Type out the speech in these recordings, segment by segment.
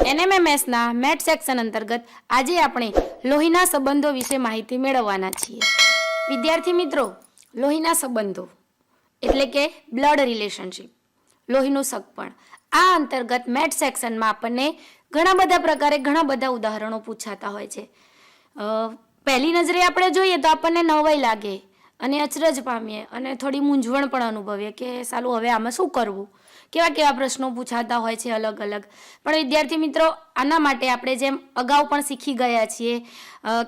એનએમએમએસના mat section અંતર્ગત આજે આપણે લોહીના સંબંધો વિશે માહિતી મેળવવાના છીએ. વિદ્યાર્થી મિત્રો, લોહીના સંબંધો એટલે કે બ્લડ રિલેશનશિપ, લોહીનું સગપણ. આ અંતર્ગત મેટ સેક્શનમાં આપણને ઘણા બધા પ્રકારે ઘણા બધા ઉદાહરણો પૂછાતા હોય છે. પહેલી નજરે આપણે જોઈએ તો આપણને નવાઈ લાગે અને અચરજ પામીએ અને થોડી મૂંઝવણ પણ અનુભવીએ કે સાલું હવે આમાં શું કરવું, કેવા કેવા પ્રશ્નો પૂછાતા હોય છે અલગ અલગ. પણ વિદ્યાર્થી મિત્રો, આના માટે આપણે જેમ અગાઉ પણ શીખી ગયા છીએ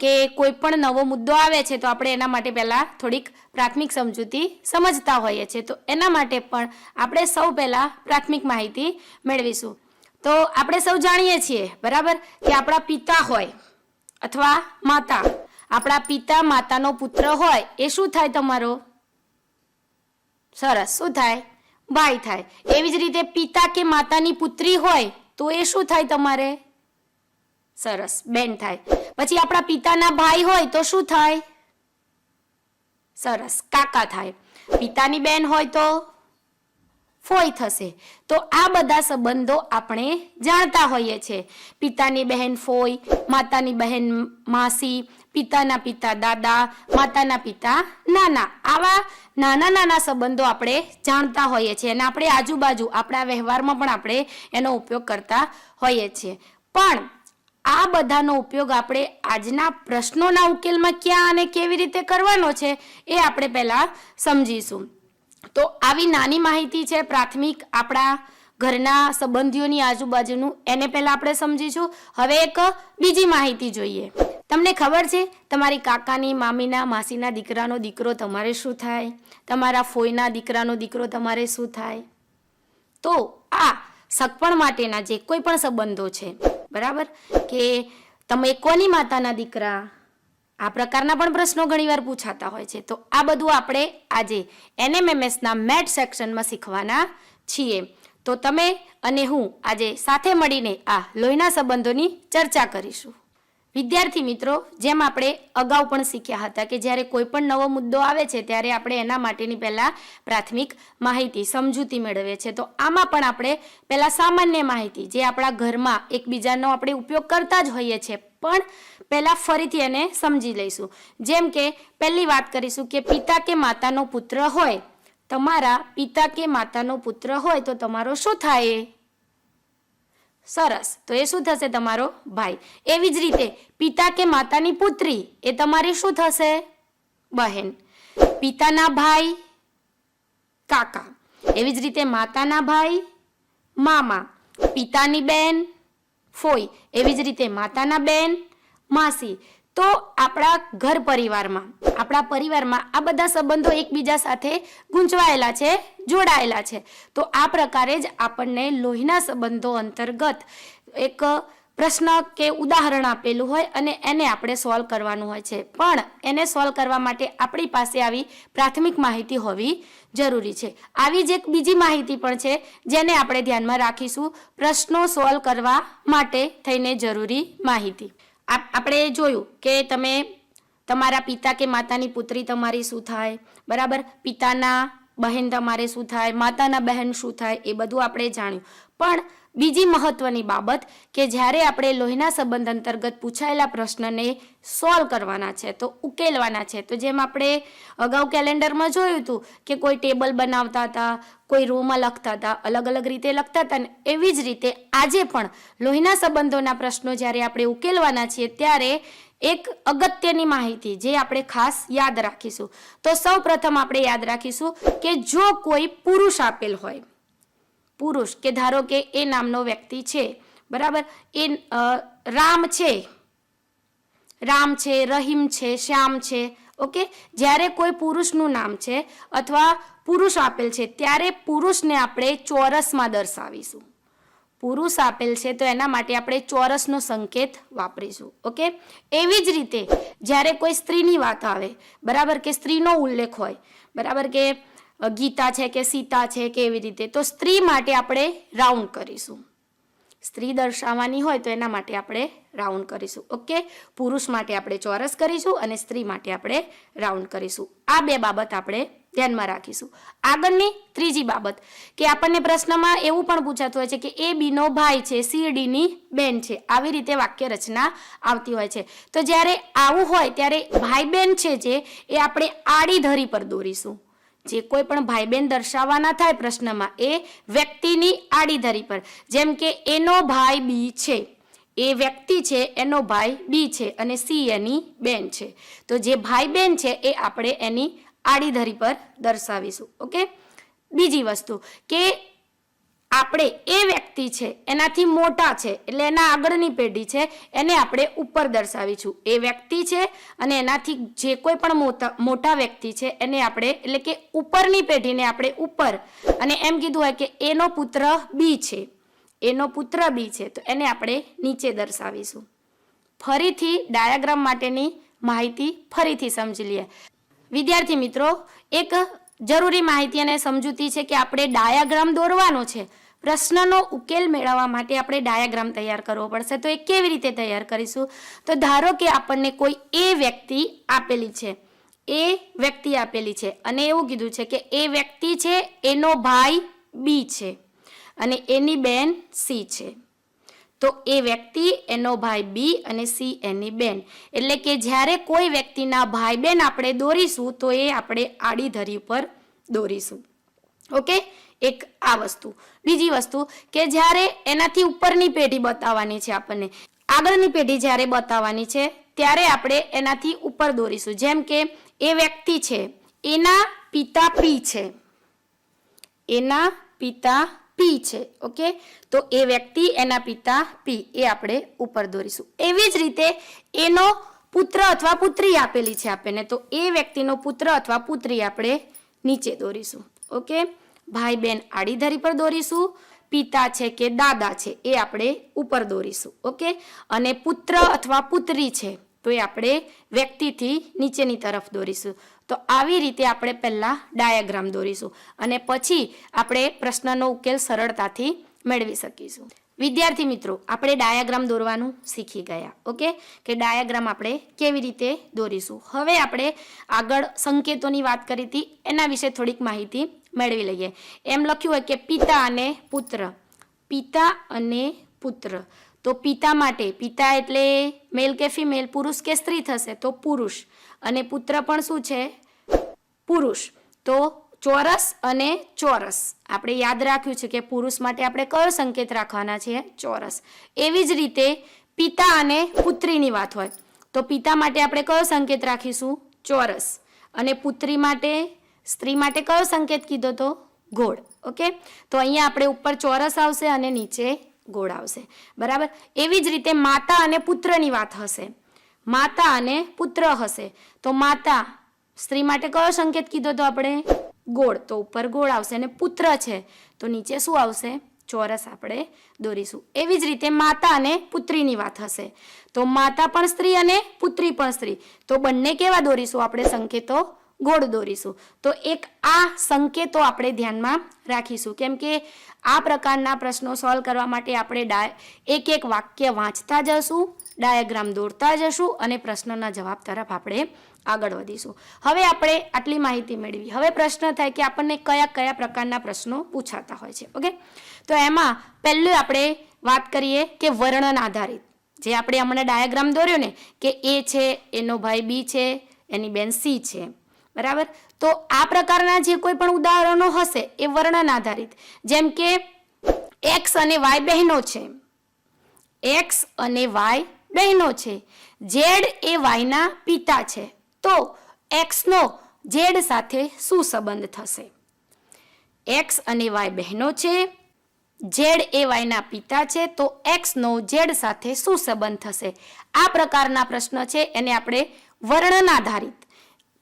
કે કોઈ પણ નવો મુદ્દો આવે છે તો આપણે એના માટે પહેલાં થોડીક પ્રાથમિક સમજૂતી સમજતા હોઈએ છીએ. તો એના માટે પણ આપણે સૌ પહેલાં પ્રાથમિક માહિતી મેળવીશું. તો આપણે સૌ જાણીએ છીએ બરાબર કે આપણા પિતા હોય અથવા માતા, આપણા પિતા માતાનો પુત્ર હોય એ શું થાય તમારો? સરસ, શું થાય? ભાઈ થાય. એવી જ રીતે પિતા કે માતાની પુત્રી હોય તો એ શું થાય તમારે? સરસ, બેન થાય. પછી આપણા પિતાના ભાઈ હોય તો શું થાય? સરસ, કાકા થાય. પિતાની બેન હોય તો ફોઈ થશે. તો આ બધા સંબંધો આપણે જાણતા હોઈએ છીએ. પિતાની બહેન ફોઈ, માતાની બહેન માસી, પિતાના પિતા દાદા, માતાના પિતા નાના. આવા નાના નાના સંબંધો આપણે જાણતા હોઈએ છીએ અને આપણે આજુબાજુ આપણા વ્યવહારમાં પણ આપણે એનો ઉપયોગ કરતા હોઈએ છીએ. પણ આ બધાનો ઉપયોગ આપણે આજના પ્રશ્નોના ઉકેલમાં ક્યાં અને કેવી રીતે કરવાનો છે એ આપણે પહેલા સમજીશું. તો આવી નાની માહિતી છે પ્રાથમિક આપણા ઘરના સંબંધીઓની આજુબાજુનું, એને પહેલા આપણે સમજીશું. હવે એક બીજી માહિતી જોઈએ. તમને ખબર છે તમારી કાકાની, મામીના, માસીના દીકરાનો દીકરો તમારે શું થાય? તમારા ફોઈના દીકરાનો દીકરો તમારે શું થાય? તો આ સગપણ માટેના જે કોઈ પણ સંબંધો છે બરાબર, કે તમે કોની માતાના દીકરા, આ પ્રકારના પણ પ્રશ્નો ઘણીવાર પૂછાતા હોય છે. તો આ બધું આપણે આજે એનએમએમએસના મેટ સેક્શનમાં શીખવાના છીએ. તો તમે અને હું આજે સાથે મળીને આ લોહીના સંબંધોની ચર્ચા કરીશું. વિદ્યાર્થી મિત્રો, જેમ આપણે અગાઉ પણ શીખ્યા હતા કે જ્યારે કોઈ પણ નવો મુદ્દો આવે છે ત્યારે આપણે એના માટેની પહેલાં પ્રાથમિક માહિતી સમજૂતી મેળવીએ છીએ. તો આમાં પણ આપણે પહેલાં સામાન્ય માહિતી જે આપણા ઘરમાં એકબીજાનો આપણે ઉપયોગ કરતા જ હોઈએ છીએ, પણ પહેલાં ફરીથી એને સમજી લઈશું. જેમ કે પહેલી વાત કરીશું કે પિતા કે માતાનો પુત્ર હોય, તમારા પિતા કે માતાનો પુત્ર હોય તો તમારો શું થાય? સરસ, તો એ શું થશે? તમારો ભાઈ. એવી જ રીતે પિતા કે માતાની પુત્રી એ તમારી શું થશે? બહેન. પિતાના ભાઈ કાકા. એવી જ રીતે માતાના ભાઈ મામા. પિતાની બેન ફોઈ. એવી જ રીતે માતાના બેન માસી. તો આપણા ઘર પરિવારમાં, આપણા પરિવારમાં આ બધા સંબંધો એકબીજા સાથે ગૂંચવાયેલા છે, જોડાયેલા છે. તો આ પ્રકારે જ આપણને લોહીના સંબંધો અંતર્ગત એક પ્રશ્ન કે ઉદાહરણ આપેલું હોય અને એને આપણે સોલ્વ કરવાનું હોય છે. પણ એને સોલ્વ કરવા માટે આપણી પાસે આવી પ્રાથમિક માહિતી હોવી જરૂરી છે. આવી જ એક બીજી માહિતી પણ છે જેને આપણે ધ્યાનમાં રાખીશું, પ્રશ્નો સોલ્વ કરવા માટે થઈને જરૂરી માહિતી. આપણે જોયું કે તમે તમારા પિતા કે માતાની પુત્રી તમારી શું થાય બરાબર, પિતાના બહેન તમારે શું થાય, માતાના બહેન શું થાય, એ બધું આપણે જાણ્યું. પણ બીજી મહત્વની બાબત કે જ્યારે આપણે લોહીના સંબંધ અંતર્ગત પૂછાયેલા પ્રશ્નને સોલ્વ કરવાના છે, તો ઉકેલવાના છે, તો જેમ આપણે અગાઉ કેલેન્ડરમાં જોયું હતું કે કોઈ ટેબલ બનાવતા હતા, કોઈ રૂમાં લખતા હતા, અલગ અલગ રીતે લખતા હતા, ને એવી જ રીતે આજે પણ લોહીના સંબંધોના પ્રશ્નો જ્યારે આપણે ઉકેલવાના છીએ ત્યારે એક અગત્યની માહિતી જે આપણે ખાસ યાદ રાખીશું. તો સૌ પ્રથમ આપણે યાદ રાખીશું કે જો કોઈ પુરુષ આપેલ હોય, પુરુષ કે ધારો કે એ નામનો વ્યક્તિ છે બરાબર, એ રામ છે, રહીમ છે, શ્યામ છે, ઓકે. જ્યારે કોઈ પુરુષનું નામ છે અથવા પુરુષ આપેલ છે ત્યારે પુરુષને આપણે ચોરસમાં દર્શાવીશું. પુરુષ આપેલ છે તો એના માટે આપણે ચોરસનો સંકેત વાપરીશું, ઓકે. એવી જ રીતે જ્યારે કોઈ સ્ત્રીની વાત આવે બરાબર, કે સ્ત્રીનો ઉલ્લેખ હોય બરાબર, કે ગીતા છે કે સીતા છે કે એવી રીતે, તો સ્ત્રી માટે આપણે રાઉન્ડ કરીશું. સ્ત્રી દર્શાવવાની હોય તો એના માટે આપણે રાઉન્ડ કરીશું, ઓકે. પુરુષ માટે આપણે ચોરસ કરીશું અને સ્ત્રી માટે આપણે રાઉન્ડ કરીશું. આ બે બાબત આપણે ધ્યાનમાં રાખીશું. આગળની ત્રીજી બાબત કે આપણને પ્રશ્નમાં એવું પણ પૂછાતું હોય છે કે એ બી નો ભાઈ છે, સી ડી ની બેન છે. આવી રીતે વાક્ય રચના આવતી હોય છે. તો જ્યારે આવું હોય ત્યારે ભાઈ બહેન છે જે એ આપણે આડી ધરી પર દોરીશું. જે કોઈ પણ ભાઈ બહેન દર્શાવવાના થાય પ્રશ્નમાં એ વ્યક્તિની આડી ધરી પર. જેમ કે એનો ભાઈ બી છે, એ વ્યક્તિ છે, એનો ભાઈ બી છે અને સી એની બેન છે. તો જે ભાઈ બહેન છે એ આપણે એની આડી ધરી પર દર્શાવીશું. ઓકે. બીજી વસ્તુ કે આપણે એ વ્યક્તિ છે એનાથી મોટા છે એટલે એના આગળની પેઢી છે એને આપણે ઉપર દર્શાવીશું. એ વ્યક્તિ છે અને એનાથી જે કોઈ પણ મોટા વ્યક્તિ છે એને આપણે એટલે કે ઉપરની પેઢીને આપણે ઉપર, અને એમ કીધું હોય કે એનો પુત્ર બી છે, એનો પુત્ર બી છે તો એને આપણે નીચે દર્શાવીશું. ફરીથી ડાયાગ્રામ માટેની માહિતી ફરીથી સમજી લઈએ. વિદ્યાર્થી મિત્રો, એક જરૂરી માહિતી અને સમજૂતી છે કે આપણે ડાયાગ્રામ દોરવાનો છે. પ્રશ્નનો ઉકેલ મેળવવા માટે આપણે ડાયાગ્રામ તૈયાર કરવો પડશે. તો એ કેવી રીતે તૈયાર કરીશું? તો ધારો કે આપણને કોઈ એ વ્યક્તિ આપેલી છે, એ વ્યક્તિ આપેલી છે અને એવું કીધું છે કે એ વ્યક્તિ છે એનો ભાઈ બી છે અને એની બેન સી છે. તો એ વ્યક્તિ, એનો ભાઈ બી અને સી એની બેન. એટલે કે જ્યારે કોઈ વ્યક્તિના ભાઈ બેન આપણે દોરીશું તો એ આપણે આડી ધરી પર દોરીશું. ઓકે. એક આ વસ્તુ. બીજી વસ્તુ કે જ્યારે એનાથી ઉપરની પેઢી બતાવવાની છે, આપણને આગળની પેઢી જ્યારે બતાવવાની છે ત્યારે આપણે એનાથી ઉપર દોરીશું. જેમ કે એ વ્યક્તિ છે, એના પિતા પી છે, એના પિતા પી છે. ઓકે. તો એ વ્યક્તિ, એના પિતા પી, એ આપણે ઉપર દોરીશું. એવી જ રીતે એનો પુત્ર અથવા પુત્રી આપેલી છે આપણને, તો એ વ્યક્તિનો પુત્ર અથવા પુત્રી આપણે નીચે દોરીશું. ઓકે. ભાઈ બહેન આડી ધરી પર દોરીશું. પિતા છે કે દાદા છે એ આપણે ઉપર દોરીશું. ઓકે. અને પુત્ર અથવા પુત્રી છે તો એ આપણે વ્યક્તિથી નીચેની તરફ દોરીશું. તો આવી રીતે આપણે પહેલા ડાયાગ્રામ દોરીશું અને પછી આપણે પ્રશ્નનો ઉકેલ સરળતાથી મેળવી શકીશું. વિદ્યાર્થી મિત્રો, આપણે ડાયાગ્રામ દોરવાનું શીખી ગયા. ઓકે. કે ડાયાગ્રામ આપણે કેવી રીતે દોરીશું. હવે આપણે આગળ સંકેતોની વાત કરી હતી એના વિશે થોડીક માહિતી મેળવી લઈએ. એમ લખ્યું હોય કે પિતા અને પુત્ર, પિતા અને પુત્ર. તો પિતા માટે, પિતા એટલે મેલ કે ફિમેલ, પુરુષ કે સ્ત્રી થશે તો પુરુષ, અને પુત્ર પણ શું છે? પુરુષ. તો ચોરસ અને ચોરસ. આપણે યાદ રાખ્યું છે કે પુરુષ માટે આપણે કયો સંકેત રાખવાના છે? ચોરસ. એવી જ રીતે પિતા અને પુત્રીની વાત હોય તો પિતા માટે આપણે કયો સંકેત રાખીશું? ચોરસ. અને પુત્રી માટે, સ્ત્રી માટે કયો સંકેત કીધો તો? ગોળ. ઓકે. તો અહીંયા આપણે ઉપર ચોરસ આવશે અને નીચે ગોળ આવશે. બરાબર. એવી જ રીતે માતા અને પુત્રની વાત હશે, માતા અને પુત્ર હશે તો માતા, સ્ત્રી માટે કયો સંકેત કીધો તો આપણે? ગોળ. તો ઉપર ગોળ આવશે અને પુત્ર છે તો નીચે શું આવશે? ચોરસ આપણે દોરીશું. એવી જ રીતે માતા અને પુત્રીની વાત હશે તો માતા પણ સ્ત્રી અને પુત્રી પણ સ્ત્રી, તો બંને કેવા દોરીશું આપણે? સંકેતો ગોળ દોરીશું. તો એક આ સંકેતો આપણે ધ્યાનમાં રાખીશું, કેમ કે આ પ્રકારના પ્રશ્નો સોલ્વ કરવા માટે આપણે એક એક વાક્ય વાંચતા જશું, ડાયાગ્રામ દોરતા જશું અને પ્રશ્નના જવાબ તરફ આપણે આગળ વધીશું. હવે આપણે આટલી માહિતી મેળવી. હવે પ્રશ્ન થાય કે આપણને કયા કયા પ્રકારના પ્રશ્નો પૂછાતા હોય છે. ઓકે. તો એમાં પહેલું આપણે વાત કરીએ કે વર્ણન આધારિત. જે આપણે હમણાં ડાયાગ્રામ દોર્યો ને કે એ છે, એનો ભાઈ બી છે, એની બેન સી છે. બરાબર. તો આ પ્રકારના જે કોઈ પણ ઉદાહરણો હશે એ વર્ણન આધારિત. જેમ કે એક્સ અને વાય બહેનો છે, એક્સ અને વાય બહેનો છે, ઝેડ એ વાયના પિતા છે તો એક્સનો ઝેડ સાથે શું સંબંધ થશે? એક્સ અને વાય બહેનો છે, ઝેડ એ વાયના પિતા છે તો એક્સનો ઝેડ સાથે શું સંબંધ થશે? આ પ્રકારના પ્રશ્ન છે એને આપણે વર્ણન આધારિત,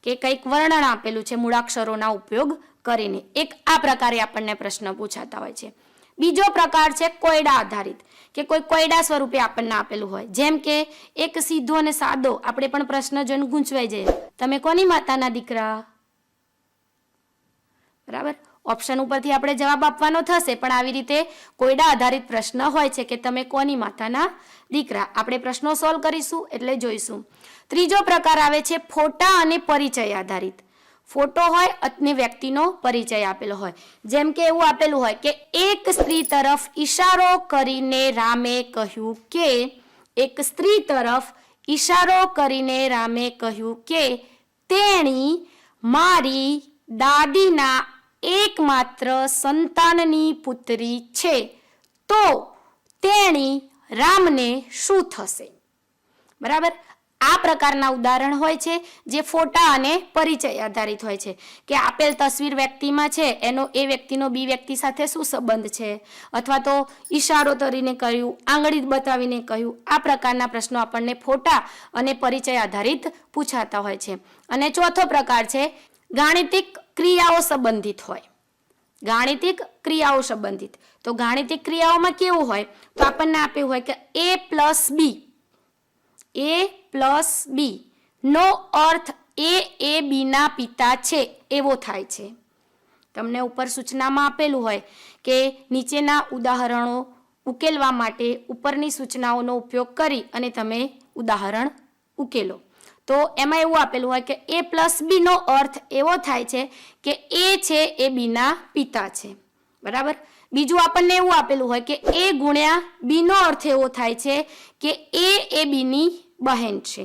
કે કંઈક વર્ણન આપેલું છે મૂળાક્ષરોના ઉપયોગ કરીને, એક આ પ્રકારે આપણને પ્રશ્ન પૂછાતા હોય છે. બીજો પ્રકાર છે કોયડા આધારિત, કે કોઈ કોયડા સ્વરૂપે આપણને આપેલું હોય. જેમ કે એક સીધો અને સાદો, આપણે પણ પ્રશ્ન જોઈને ગૂંચવાઈ જઈએ, તમે કોની માતાના દીકરા? બરાબર. ઓપ્શન ઉપરથી આપણે જવાબ આપવાનો થશે, પણ આવી રીતે કોયડા આધારિત પ્રશ્ન હોય છે કે તમે કોની માતાના દીકરા. આપણે પ્રશ્નો સોલ્વ કરીશું એટલે જોઈશું. ત્રીજો પ્રકાર આવે છે ફોટા અને પરિચય આધારિત. ફોટો હોય અને વ્યક્તિનો પરિચય આપેલો હોય. જેમ કે એવું આપેલું હોય કે એક સ્ત્રી તરફ ઈશારો કરીને રામે કહ્યું કે એક સ્ત્રી તરફ ઈશારો કરીને રામે કહ્યું કે તેણી મારી દાદીના એકમાત્ર સંતાનની પુત્રી છે, તો તેણી રામને શું થશે? બરાબર. આ પ્રકારના ઉદાહરણ હોય છે જે ફોટા અને પરિચય આધારિત હોય છે કે આપેલ તસવીર વ્યક્તિમાં છે એનો એ વ્યક્તિનો બી વ્યક્તિ સાથે શું સંબંધ છે, અથવા તો ઈશારો કરીને કહ્યું, આંગળી બતાવીને કહ્યું. આ પ્રકારના પ્રશ્નો આપણને ફોટા અને પરિચય આધારિત પૂછાતા હોય છે. અને ચોથો પ્રકાર છે ગાણિતિક ક્રિયાઓ સંબંધિત હોય. ગાણિતિક ક્રિયાઓ સંબંધિત. તો ગાણિતિક ક્રિયાઓમાં કેવું હોય તો આપણને આપ્યું હોય કે a પ્લસ બી નો અર્થ એ બીના પિતા છે એવો થાય છે. તમને ઉપર સૂચનામાં આપેલું હોય કે નીચેના ઉદાહરણો ઉકેલવા માટે ઉપરની સૂચનાઓનો ઉપયોગ કરી અને તમે ઉદાહરણ ઉકેલો. તો એમાં એવું આપેલું હોય કે a પ્લસ બીનો અર્થ એવો થાય છે કે એ છે એ બીના પિતા છે. બરાબર. બીજું આપણને એવું આપેલું હોય કે a ગુણ્યા બીનો અર્થ એવો થાય છે કે એ બીની બહેન છે.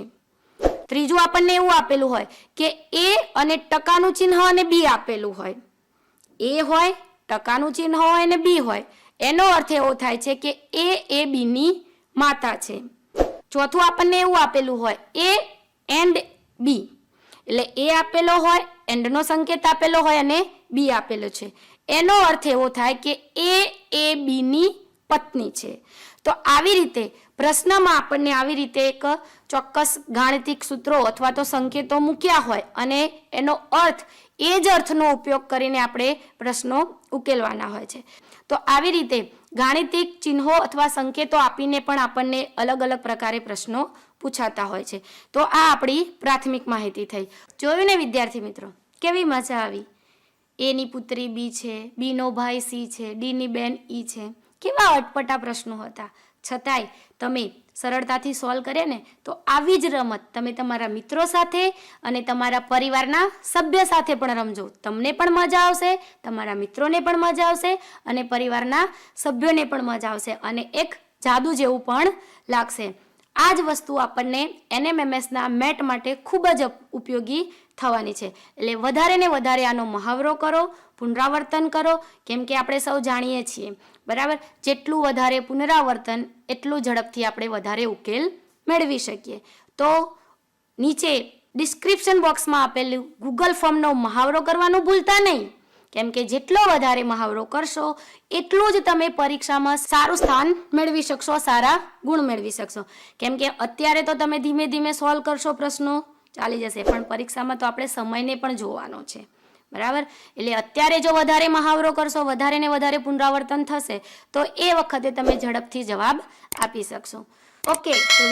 ત્રીજું આપણને એવું આપેલું હોય કે a અને ટકાનું ચિહ્ન અને બી આપેલું હોય. a હોય, ટકાનું ચિહ્ન હોય અને બી હોય, એનો અર્થ એવો થાય છે કે એ બીની માતા છે. ચોથું આપણને એવું આપેલું હોય a એન્ડ બી, એટલે એ આપેલો હોય, એન્ડનો સંકેત આપેલો હોય અને બી આપેલો છે, એનો અર્થ એવો થાય કે એ બીની પત્ની છે. તો આવી રીતે પ્રશ્નમાં આપણને આવી રીતે એક ચોક્કસ ગાણિતિક સૂત્રો અથવા તો સંકેતો મૂક્યા હોય અને એનો અર્થ એ જ અર્થનો ઉપયોગ કરીને આપણે પ્રશ્નો ઉકેલવાના હોય છે. તો આવી રીતે ગાણિતિક ચિહ્નો અથવા સંકેતો આપીને પણ આપણને અલગ અલગ પ્રકારે પ્રશ્નો પૂછાતા હોય છે. તો આ આપણી પ્રાથમિક માહિતી થઈ. જોયું ને વિદ્યાર્થી મિત્રો, કેવી મજા આવી? એની પુત્રી બી છે, બીનો ભાઈ સી છે, ડીની બેન ઈ છે. કેવા અટપટા પ્રશ્નો હતા, છતાંય તમે સરળતાથી સોલ્વ કરે ને. તો આવી જ રમત તમે તમારા મિત્રો સાથે અને તમારા પરિવારના સભ્ય સાથે પણ રમજો. તમને પણ મજા આવશે, તમારા મિત્રોને પણ મજા આવશે અને પરિવારના સભ્યોને પણ મજા આવશે અને એક જાદુ જેવું પણ લાગશે. આ જ વસ્તુ આપણને NMMSના મેટ માટે ખૂબ જ ઉપયોગી થવાની છે. એટલે વધારે ને વધારે આનો મહાવરો કરો, પુનરાવર્તન કરો, કેમ કે આપણે સૌ જાણીએ છીએ, બરાબર, જેટલું વધારે પુનરાવર્તન એટલું ઝડપથી આપણે વધારે ઉકેલ મેળવી શકીએ. તો નીચે ડિસ્ક્રિપ્શન બોક્સમાં આપેલું ગૂગલ ફોર્મનો મહાવરો કરવાનું ભૂલતા નહીં, કેમ કે જેટલો વધારે મહાવરો કરશો એટલું જ તમે પરીક્ષામાં સારું સ્થાન મેળવી શકશો, સારા ગુણ મેળવી શકશો. કેમ કે અત્યારે તો તમે ધીમે ધીમે સોલ્વ કરશો, પ્રશ્નો ચાલી જશે, પણ પરીક્ષામાં તો આપણે સમયને પણ જોવાનો છે. બરાબર. એટલે અત્યારે જો વધારે મહાવરો કરશો, વધારે ને વધારે પુનરાવર્તન થશે તો એ વખતે તમે ઝડપથી જવાબ આપી શકશો. ઓકે. તો